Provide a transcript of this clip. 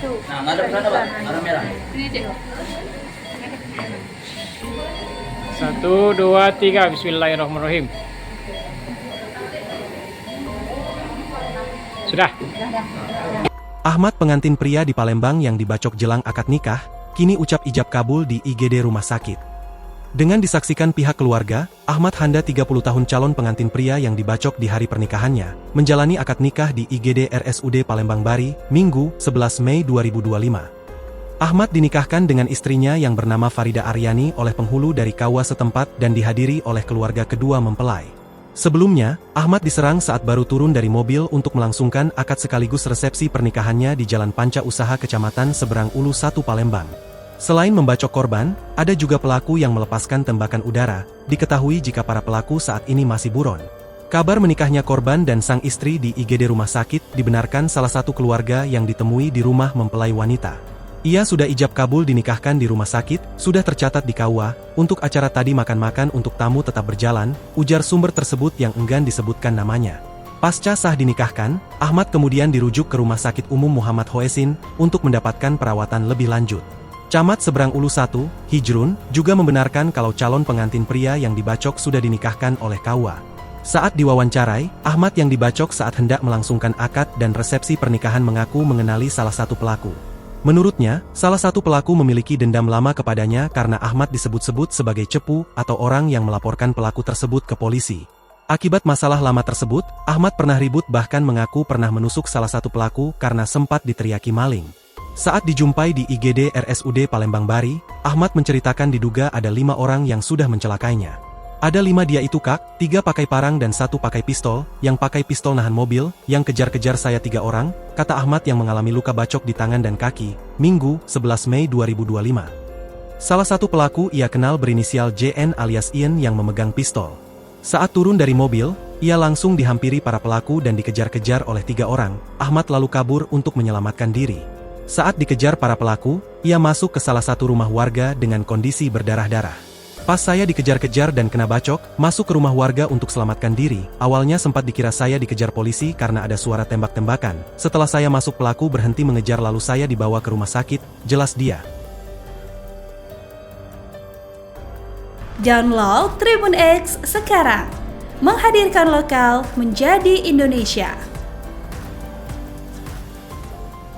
Nah, ngadep sana, Pak. Warna merah. Ini cek. 1, 2, 3. Bismillahirrahmanirrahim. Sudah. Ahmad, pengantin pria di Palembang yang dibacok jelang akad nikah, kini ucap ijab kabul di IGD rumah sakit. Dengan disaksikan pihak keluarga, Ahmad Handa 30 tahun calon pengantin pria yang dibacok di hari pernikahannya, menjalani akad nikah di IGD RSUD Palembang Bari, Minggu, 11 Mei 2025. Ahmad dinikahkan dengan istrinya yang bernama Farida Aryani oleh penghulu dari KUA setempat dan dihadiri oleh keluarga kedua mempelai. Sebelumnya, Ahmad diserang saat baru turun dari mobil untuk melangsungkan akad sekaligus resepsi pernikahannya di Jalan Panca Usaha Kecamatan Seberang Ulu 1 Palembang. Selain membacok korban, ada juga pelaku yang melepaskan tembakan udara. Diketahui jika para pelaku saat ini masih buron. Kabar menikahnya korban dan sang istri di IGD rumah sakit dibenarkan salah satu keluarga yang ditemui di rumah mempelai wanita. Ia sudah ijab kabul dinikahkan di rumah sakit, sudah tercatat di KUA, untuk acara tadi makan-makan untuk tamu tetap berjalan, ujar sumber tersebut yang enggan disebutkan namanya. Pasca sah dinikahkan, Ahmad kemudian dirujuk ke Rumah Sakit Umum Muhammad Hoesin untuk mendapatkan perawatan lebih lanjut. Camat Seberang Ulu 1, Hijrun, juga membenarkan kalau calon pengantin pria yang dibacok sudah dinikahkan oleh KUA. Saat diwawancarai, Ahmad yang dibacok saat hendak melangsungkan akad dan resepsi pernikahan mengaku mengenali salah satu pelaku. Menurutnya, salah satu pelaku memiliki dendam lama kepadanya karena Ahmad disebut-sebut sebagai cepu atau orang yang melaporkan pelaku tersebut ke polisi. Akibat masalah lama tersebut, Ahmad pernah ribut bahkan mengaku pernah menusuk salah satu pelaku karena sempat diteriaki maling. Saat dijumpai di IGD RSUD Palembang Bari, Ahmad menceritakan diduga ada 5 orang yang sudah mencelakainya. Ada 5 dia itu kak, 3 pakai parang dan 1 pakai pistol, yang pakai pistol nahan mobil, yang kejar-kejar saya 3 orang, kata Ahmad yang mengalami luka bacok di tangan dan kaki, Minggu, 11 Mei 2025. Salah satu pelaku ia kenal berinisial JN alias Ian yang memegang pistol. Saat turun dari mobil, ia langsung dihampiri para pelaku dan dikejar-kejar oleh 3 orang, Ahmad lalu kabur untuk menyelamatkan diri. Saat dikejar para pelaku, ia masuk ke salah satu rumah warga dengan kondisi berdarah-darah. Pas saya dikejar-kejar dan kena bacok, masuk ke rumah warga untuk selamatkan diri. Awalnya sempat dikira saya dikejar polisi karena ada suara tembak-tembakan. Setelah saya masuk pelaku berhenti mengejar lalu saya dibawa ke rumah sakit, jelas dia. Download Tribun X sekarang. Menghadirkan lokal menjadi Indonesia.